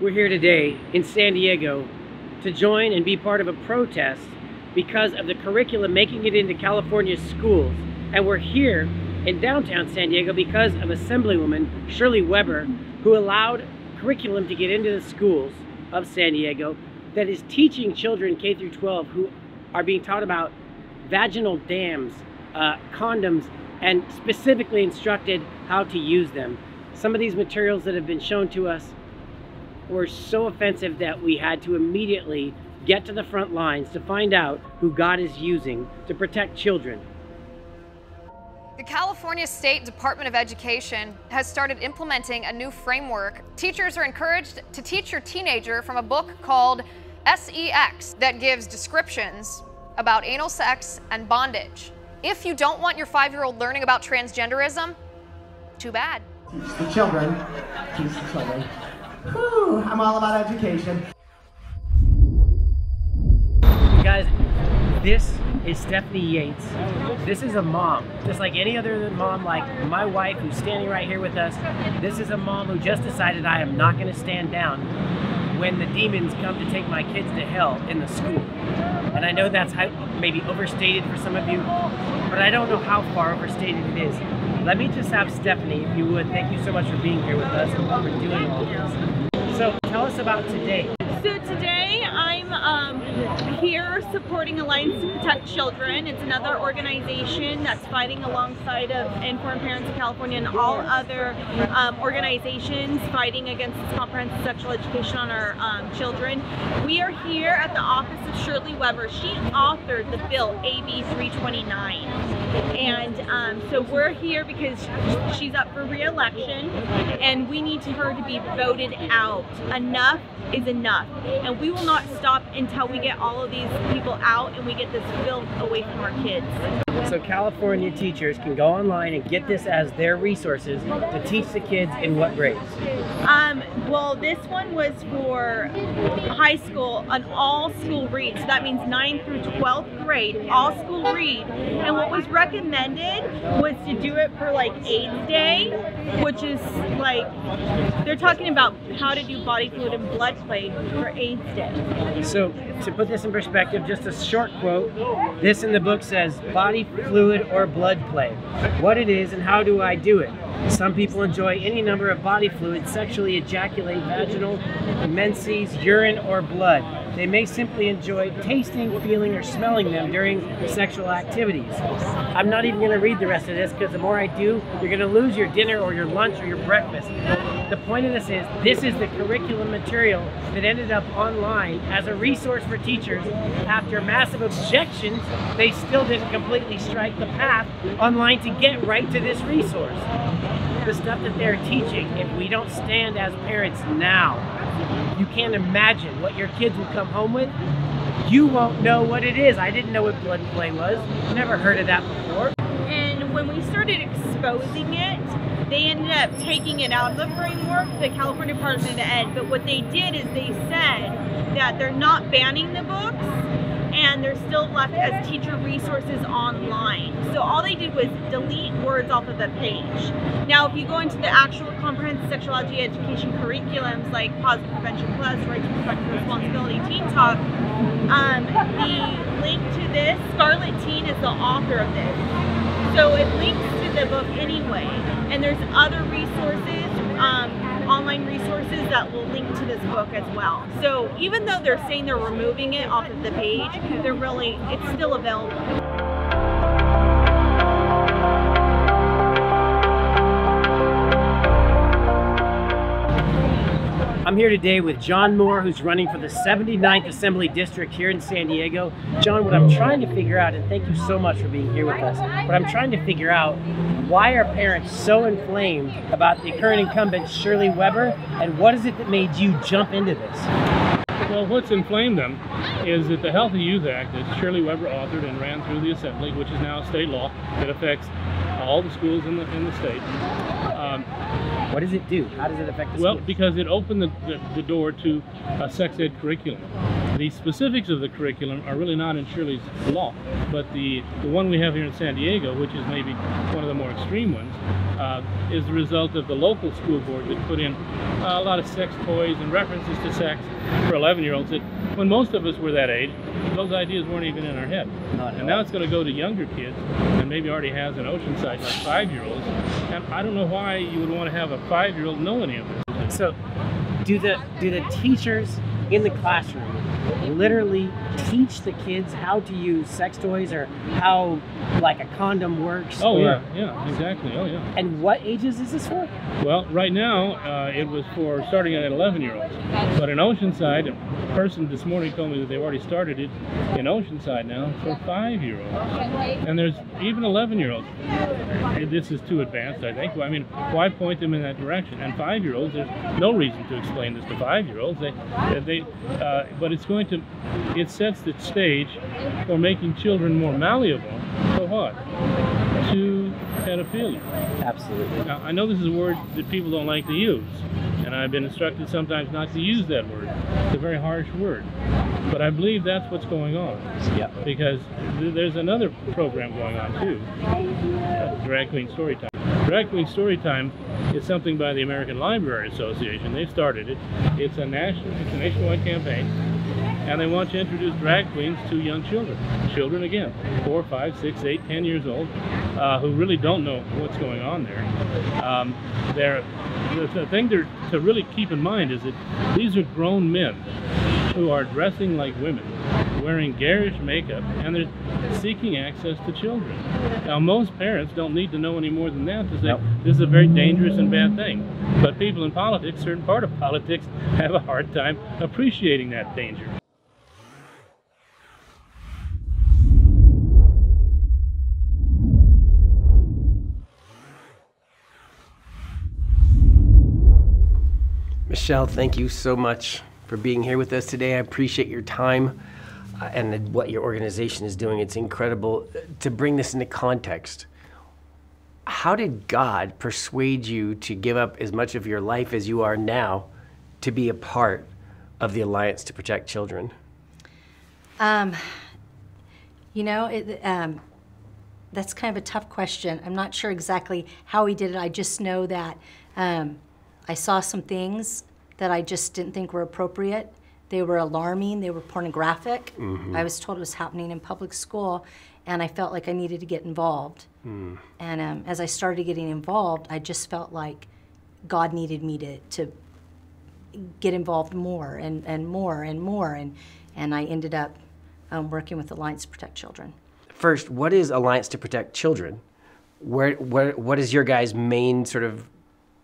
We're here today in San Diego to join and be part of a protest because of the curriculum making it into California's schools. And we're here in downtown San Diego because of Assemblywoman Shirley Weber, who allowed curriculum to get into the schools of San Diego that is teaching children K through 12 who are being taught about vaginal dams, condoms, and specifically instructed how to use them. Some of these materials that have been shown to us were so offensive that we had to immediately get to the front lines to find out who God is using to protect children. The California State Department of Education has started implementing a new framework. Teachers are encouraged to teach your teenager from a book called SEX that gives descriptions about anal sex and bondage. If you don't want your 5-year-old learning about transgenderism, too bad. Teach the children. Teach the children. Whew, I'm all about education. Guys, this is Stephanie Yates. This is a mom, just like any other mom, like my wife who's standing right here with us. This is a mom who just decided I am not going to stand down when the demons come to take my kids to hell in the school. And I know that's maybe overstated for some of you, but I don't know how far overstated it is. Let me just have Stephanie, if you would. Thank you so much for being here with us and for doing all this. So tell us about today. So today I'm here supporting Alliance to Protect Children. It's another organization that's fighting alongside of Informed Parents of California and all other organizations fighting against this comprehensive sexual education on our children. We are here at the office of Shirley Weber. She authored the bill AB 329. And so we're here because she's up for re-election and we need her to be voted out. Enough is enough. And we will not stop until we get all of these people out and we get this filth away from our kids. So California teachers can go online and get this as their resources to teach the kids in what grades? Well, this one was for high school, an all-school read. So that means 9th through 12th grade, all-school read. And what was recommended was to do it for like AIDS Day, which is like, they're talking about how to do body fluid and blood play for AIDS Day. So to put this in perspective, just a short quote, this in the book says, body fluid or blood play. What it is and how do I do it? Some people enjoy any number of body fluids, sexually ejaculate vaginal, menses, urine, or blood. They may simply enjoy tasting, feeling, or smelling them during sexual activities. I'm not even going to read the rest of this because the more I do, you're going to lose your dinner or your lunch or your breakfast. The point of this is the curriculum material that ended up online as a resource for teachers. After massive objections, they still didn't completely strike the path online to get right to this resource. The stuff that they're teaching, if we don't stand as parents now, you can't imagine what your kids will come home with. You won't know what it is. I didn't know what blood play was. Never heard of that before. And when we started exposing it, they ended up taking it out of the framework, the California Department of Ed. But what they did is they said that they're not banning the books and they're still left as teacher resources online. So all they did was delete words off of the page. Now, if you go into the actual comprehensive sexuality education curriculums like Positive Prevention Plus, Right to Respectful Responsibility, Teen Talk, the link to this, Scarlett Teen is the author of this. So it links to the book anyway. And there's other resources, online resources that will link to this book as well. So even though they're saying they're removing it off of the page, it's still available. I'm here today with John Moore, who's running for the 79th Assembly District here in San Diego. John, what I'm trying to figure out, and thank you so much for being here with us, but I'm trying to figure out why are parents so inflamed about the current incumbent, Shirley Weber, and what is it that made you jump into this? Well, what's inflamed them is that the Healthy Youth Act that Shirley Weber authored and ran through the Assembly, which is now a state law that affects all the schools in the state. What does it do? How does it affect the schools? schools? Well, because it opened the door to a sex ed curriculum. The specifics of the curriculum are really not in Shirley's law, but the one we have here in San Diego, which is maybe one of the more extreme ones, is the result of the local school board that put in a lot of sex toys and references to sex for 11-year-olds that when most of us were that age, those ideas weren't even in our head. And now it's going to go to younger kids, and maybe already has in Oceanside, like 5-year-olds. And I don't know why you would want to have a 5-year-old know any of this. So, do the teachers in the classroom literally teach the kids how to use sex toys or how like a condom works? Oh, yeah, exactly. Oh, yeah. And what ages is this for? Well, right now, it was for starting at 11-year-olds. But in Oceanside, a person this morning told me that they've already started it in Oceanside now for 5-year-olds. And there's even 11-year-olds. This is too advanced, I think. I mean, why point them in that direction? And 5-year-olds, there's no reason to explain this to 5-year-olds. But it's going to, it sets the stage for making children more malleable. For what? To pedophilia. Absolutely. Now, I know this is a word that people don't like to use, and I've been instructed sometimes not to use that word. It's a very harsh word. But I believe that's what's going on. Yeah. Because there's another program going on too, Drag Queen Storytime. Drag Queen Storytime is something by the American Library Association. They started it. It's a nationwide campaign, and they want to introduce drag queens to young children. Children, again, 4, 5, 6, 8, 10 years old, who really don't know what's going on there. The thing to really keep in mind is that these are grown men who are dressing like women, wearing garish makeup, and they're seeking access to children. Now, most parents don't need to know any more than that to say this is a very dangerous and bad thing. But people in politics, certain part of politics, have a hard time appreciating that danger. Michelle, thank you so much for being here with us today. I appreciate your time and what your organization is doing. It's incredible. To bring this into context, how did God persuade you to give up as much of your life as you are now to be a part of the Alliance to Protect Children? You know, that's kind of a tough question. I'm not sure exactly how he did it. I just know that I saw some things that I just didn't think were appropriate. They were alarming, they were pornographic. Mm-hmm. I was told it was happening in public school, and I felt like I needed to get involved. And as I started getting involved, I just felt like God needed me to get involved more and more and more, and I ended up working with Alliance to Protect Children. First, what is Alliance to Protect Children? What is your guys' main sort of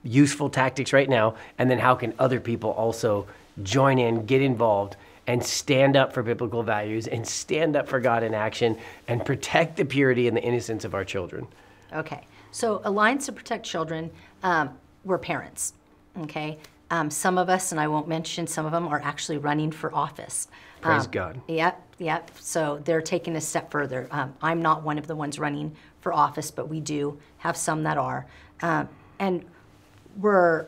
useful tactics right now, and then how can other people also join in, get involved, and stand up for biblical values and stand up for God in action and protect the purity and the innocence of our children? Okay, so Alliance to Protect Children, we're parents, okay? Some of us, and I won't mention, some of them are actually running for office. Praise God. Yep, so they're taking a step further. I'm not one of the ones running for office, but we do have some that are. And we're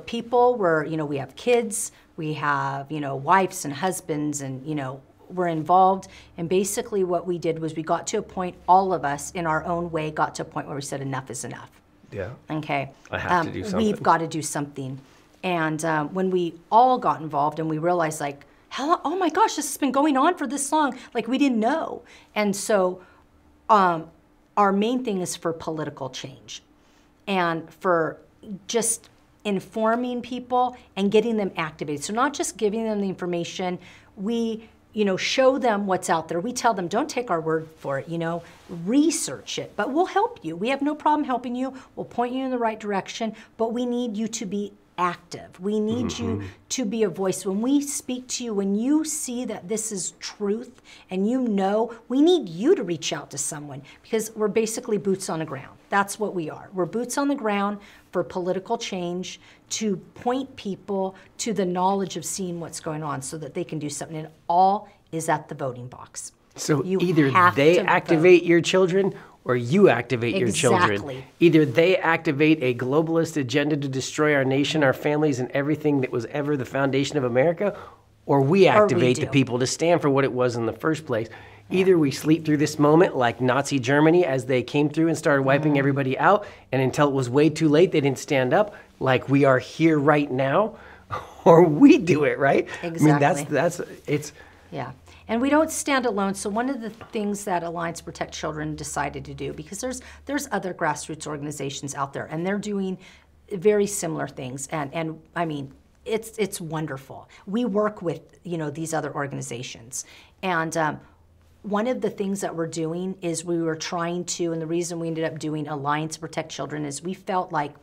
people, we have kids, we have, wives and husbands, and, we're involved. And basically what we did was we got to a point, all of us in our own way got to a point where we said enough is enough. Yeah. Okay. I have to do something. We've got to do something. And when we all got involved and we realized like, oh my gosh, this has been going on for this long, like we didn't know. And so our main thing is for political change and for just informing people and getting them activated. So not just giving them the information, we show them what's out there. We tell them, don't take our word for it, research it, but we'll help you. We have no problem helping you. We'll point you in the right direction, but we need you to be active. We need you to be a voice. When we speak to you, when you see that this is truth and we need you to reach out to someone because we're basically boots on the ground. That's what we are. We're boots on the ground for political change to point people to the knowledge of seeing what's going on so that they can do something. It all is at the voting box. So either they activate your children or you activate your children. Either they activate a globalist agenda to destroy our nation, our families, and everything that was ever the foundation of America, or we activate do. the people to stand for what it was in the first place. Either we sleep through this moment like Nazi Germany as they came through and started wiping everybody out, and until it was way too late, they didn't stand up like we are here right now, or we do it, right? Exactly. I mean, it's... Yeah. And we don't stand alone. So one of the things that Alliance to Protect Children decided to do, because there's other grassroots organizations out there, and they're doing very similar things. And I mean, it's wonderful. We work with, these other organizations. And one of the things that we're doing is we were trying to, and the reason we ended up doing Alliance to Protect Children is we felt like,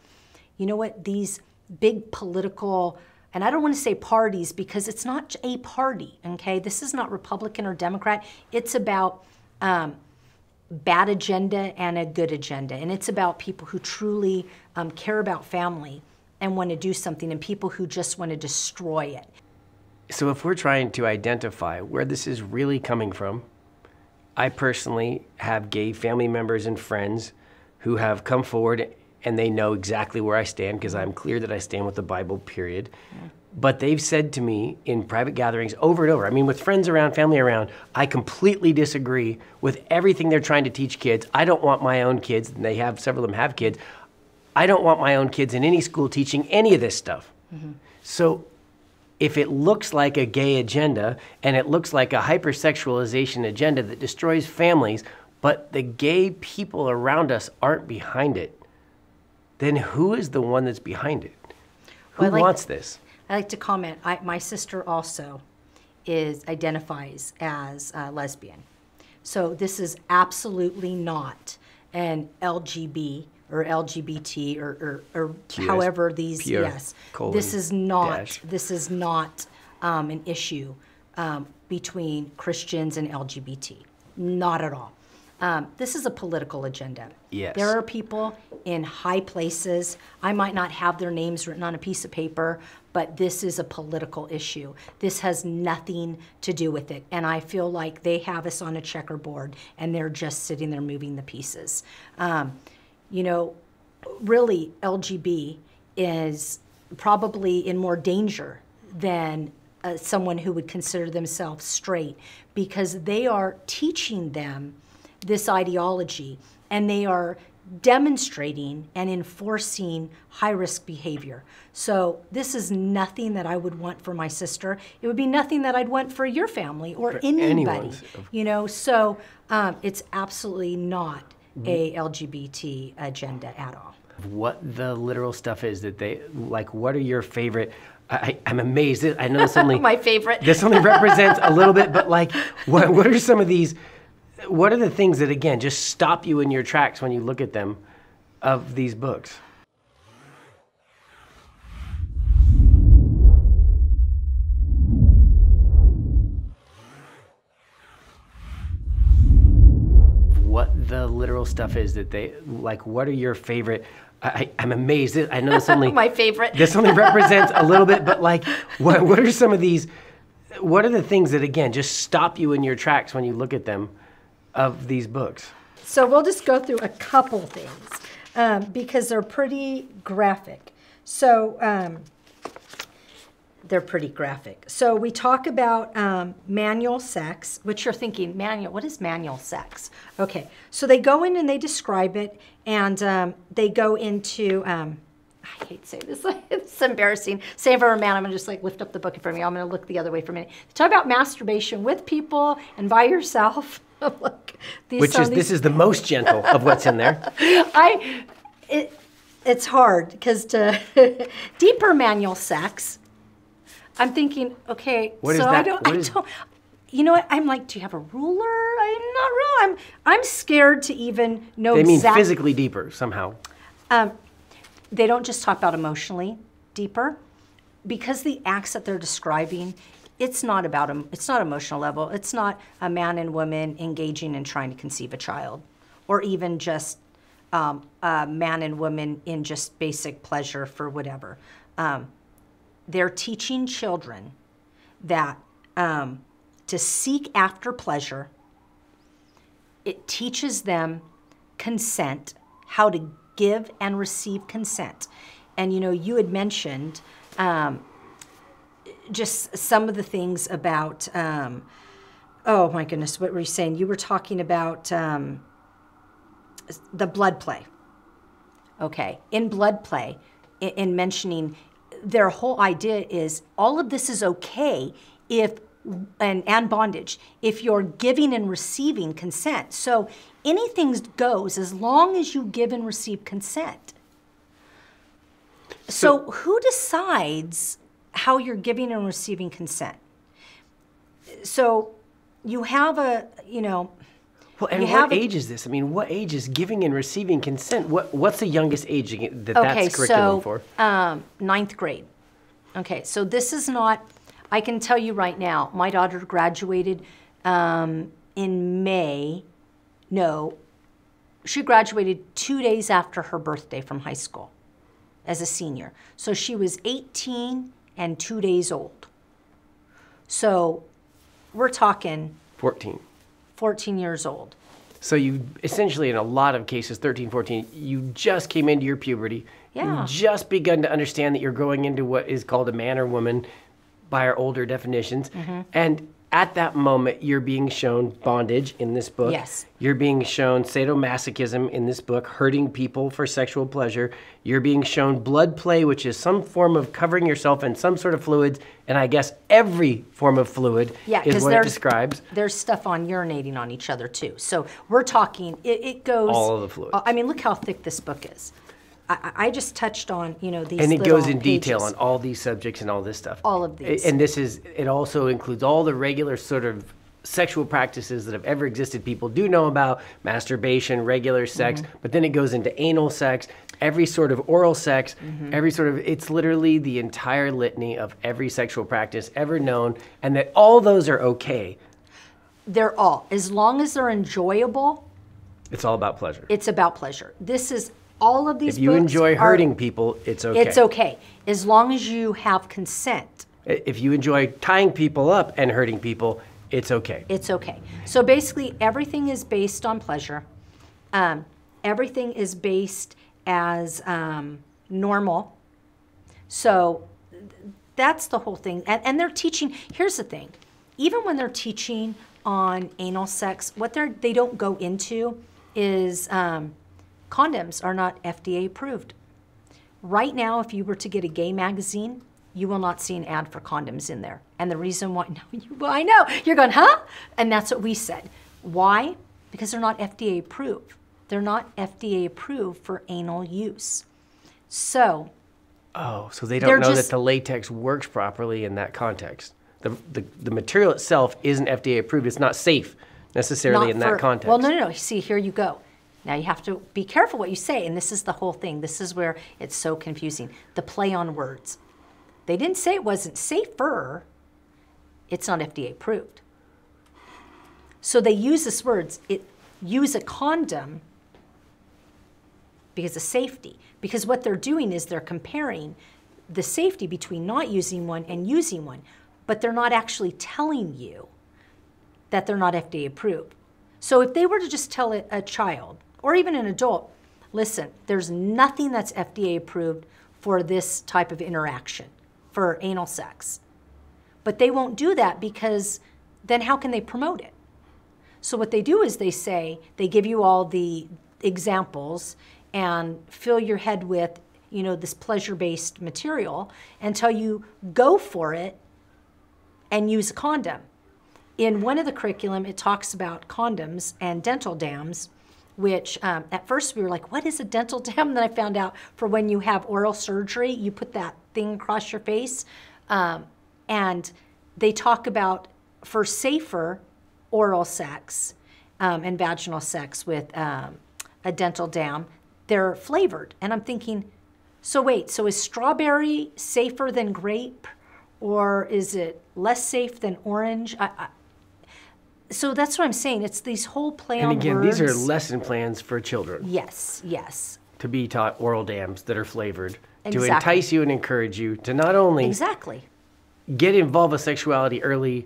you know what, these big political, and I don't want to say parties because it's not a party, okay? This is not Republican or Democrat. It's about bad agenda and a good agenda. And it's about people who truly care about family and want to do something, and people who just want to destroy it. So if we're trying to identify where this is really coming from, I personally have gay family members and friends who have come forward and they know exactly where I stand because I'm clear that I stand with the Bible, period. Yeah. But they've said to me in private gatherings over and over, I mean, with friends around, family around, I completely disagree with everything they're trying to teach kids. I don't want my own kids, and they have, several of them have kids. I don't want my own kids in any school teaching any of this stuff. Mm-hmm. So if it looks like a gay agenda and it looks like a hypersexualization agenda that destroys families, but the gay people around us aren't behind it, then who is the one that's behind it? Who wants this? I like to comment. My sister also identifies as lesbian. So this is absolutely not an LGB or LGBT or however these, yes. This is not an issue between Christians and LGBT. Not at all. This is a political agenda. Yes. There are people in high places. I might not have their names written on a piece of paper, but this is a political issue. This has nothing to do with it. And I feel like they have us on a checkerboard and they're just sitting there moving the pieces. Really, LGB is probably in more danger than someone who would consider themselves straight, because they are teaching them this ideology, and they are demonstrating and enforcing high-risk behavior. So this is nothing that I would want for my sister. It would be nothing that I'd want for your family or anybody. So it's absolutely not a LGBT agenda at all. What the literal stuff is that they, like, what are your favorite, I'm amazed, I know this only, my favorite. This only represents a little bit, but like, what are some of these, what are the things that, again, just stop you in your tracks when you look at them of these books? What the literal stuff is that they, like, what are your favorite, I'm amazed, I know this only, my favorite. This only represents a little bit, but like, what are some of these, what are the things that, again, just stop you in your tracks when you look at them of these books? So we'll just go through a couple things because they're pretty graphic. So they're pretty graphic. So we talk about manual sex, which you're thinking, manual, what is manual sex? Okay, so they go in and they describe it, and they go into, I hate to say this, it's embarrassing. Say if I were a man, I'm gonna just like lift up the book in front of me. I'm gonna look the other way for a minute. They talk about masturbation with people and by yourself. Look, this is the most gentle of what's in there. It's hard because to deeper manual sex, I'm thinking, okay, what so is that? I don't, you know what? I'm like, do you have a ruler? I'm not real. I'm scared to even know. They mean physically deeper somehow. They don't just talk about emotionally deeper, because the acts that they're describing, it's not emotional level. It's not a man and woman engaging in trying to conceive a child, or even just a man and woman in just basic pleasure for whatever. They're teaching children that to seek after pleasure. It teaches them consent, how to give and receive consent. And you had mentioned just some of the things about, oh my goodness, what were you saying? You were talking about the blood play. Okay, in blood play, in mentioning their whole idea is all of this is okay if, and bondage, if you're giving and receiving consent. So anything goes as long as you give and receive consent. So who decides how you're giving and receiving consent? So you have a, you know, well, and what age is this? I mean, what age is giving and receiving consent? What's the youngest age that's curriculum for? 9th grade. Okay, so this is not, I can tell you right now, my daughter graduated in May. No, she graduated 2 days after her birthday from high school as a senior. So she was 18 and 2 days old. So we're talking 14 years old. So you essentially, in a lot of cases, 13, 14, you just came into your puberty. Yeah. You've just begun to understand that you're growing into what is called a man or woman by our older definitions. And at that moment, you're being shown bondage in this book. Yes. You're being shown sadomasochism in this book, hurting people for sexual pleasure. You're being shown blood play, which is some form of covering yourself in some sort of fluids. And I guess every form of fluid is what it describes. There's stuff on urinating on each other, too. So we're talking, it goes... all of the fluids. I mean, look how thick this book is. I just touched on, you know, these and it little goes in detail pages. on all these subjects and all this stuff. All of these. And it also includes all the regular sort of sexual practices that have ever existed. People do know about masturbation, regular sex, but then it goes into anal sex, every sort of oral sex, every sort of, it's literally the entire litany of every sexual practice ever known, and that all those are okay. They're all, as long as they're enjoyable. It's all about pleasure. It's about pleasure. This is... all of these If you books enjoy hurting people, it's okay. It's okay, as long as you have consent. If you enjoy tying people up and hurting people, it's okay. It's okay. So basically, everything is based on pleasure. Everything is based as normal. So that's the whole thing. And they're teaching, here's the thing. Even when they're teaching on anal sex, what they don't go into is... condoms are not FDA approved. Right now, if you were to get a gay magazine, you will not see an ad for condoms in there. And the reason why, well, I know, you're going, huh? And that's what we said. Why? Because they're not FDA approved. They're not FDA approved for anal use. So. Oh, so they don't know that the latex works properly in that context. The material itself isn't FDA approved. It's not safe necessarily in that context. Well, no. See, here you go. Now you have to be careful what you say, and this is the whole thing. This is where it's so confusing. The play on words. They didn't say it wasn't safer. It's not FDA approved. So they use this words. Use a condom because of safety. Because what they're doing is they're comparing the safety between not using one and using one, but they're not actually telling you that they're not FDA approved. So if they were to just tell a child, or even an adult, listen, there's nothing that's FDA approved for this type of interaction, for anal sex. But they won't do that because then how can they promote it? So what they do is they say, they give you all the examples and fill your head with, you know, this pleasure-based material until you go for it and use a condom. In one of the curriculum, it talks about condoms and dental dams, which at first we were like, what is a dental dam? And then I found out for when you have oral surgery, you put that thing across your face. And they talk about for safer oral sex and vaginal sex with a dental dam, they're flavored. And I'm thinking, so wait, so is strawberry safer than grape? Or is it less safe than orange? So that's what I'm saying. It's these whole play on words. And again, these are lesson plans for children. Yes. To be taught oral dams that are flavored. Exactly. To entice you and encourage you to not only get involved with sexuality earlier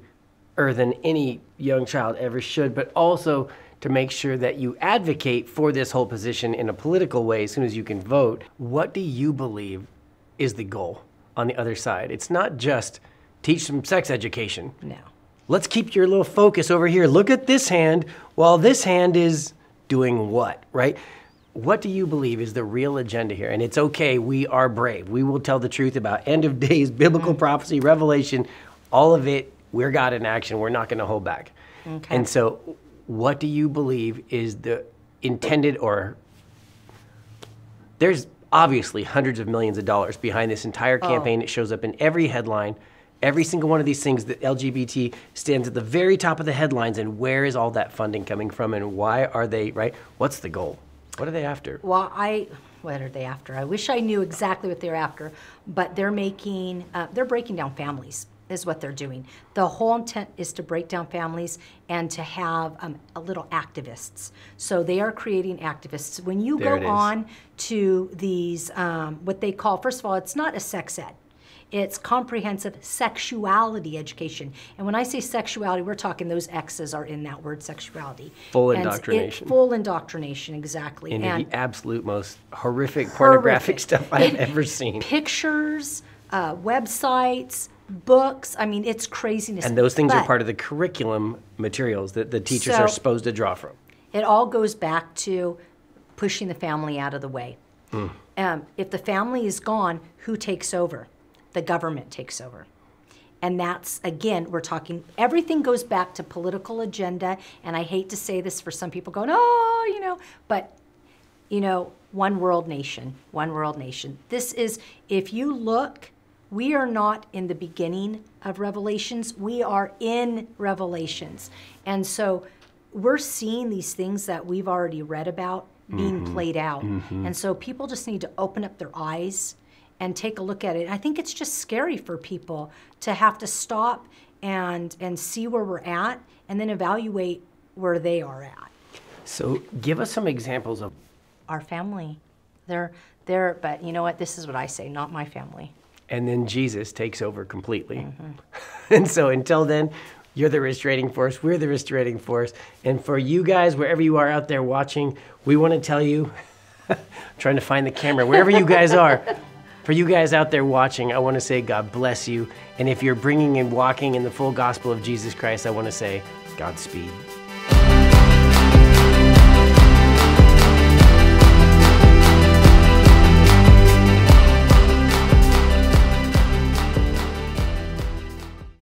than any young child ever should, but also to make sure that you advocate for this whole position in a political way as soon as you can vote. What do you believe is the goal on the other side? It's not just teach some sex education. No. Let's keep your little focus over here. Look at this hand while this hand is doing what, right? What do you believe is the real agenda here? And it's okay, we are brave. We will tell the truth about end of days, biblical prophecy, revelation, all of it. We're God in action. We're not going to hold back. Okay. And so what do you believe is the intended, or there's obviously hundreds of millions of dollars behind this entire campaign. It shows up in every headline. Every single one of these things, that LGBT stands at the very top of the headlines. And where is all that funding coming from, and why are they, right? What's the goal? What are they after? Well, what are they after? I wish I knew exactly what they're after, but they're breaking down families is what they're doing. The whole intent is to break down families and to have a little activists. So they are creating activists. When you go on to these, what they call, first of all, it's not a sex ed. It's comprehensive sexuality education. And when I say sexuality, we're talking those X's are in that word, sexuality. Full indoctrination. Full indoctrination, exactly. Into the absolute most horrific pornographic stuff I've ever seen. Pictures, websites, books. I mean, it's craziness. And those things are part of the curriculum materials that the teachers are supposed to draw from. It all goes back to pushing the family out of the way. If the family is gone, who takes over? The government takes over. And that's, again, we're talking, everything goes back to political agenda. And I hate to say this for some people going, oh, but, one world nation, one world nation. This is, if you look, we are not in the beginning of Revelations. We are in Revelations. And so we're seeing these things that we've already read about being played out. And so people just need to open up their eyes and take a look at it. I think it's just scary for people to have to stop and see where we're at and then evaluate where they are at. So give us some examples of our family. But you know what? This is what I say, not my family. And then Jesus takes over completely. And so until then, you're the restraining force, we're the restraining force. And for you guys, wherever you are out there watching, we want to tell you, trying to find the camera, wherever you guys are, for you guys out there watching, I want to say God bless you. And if you're bringing and walking in the full gospel of Jesus Christ, I want to say Godspeed.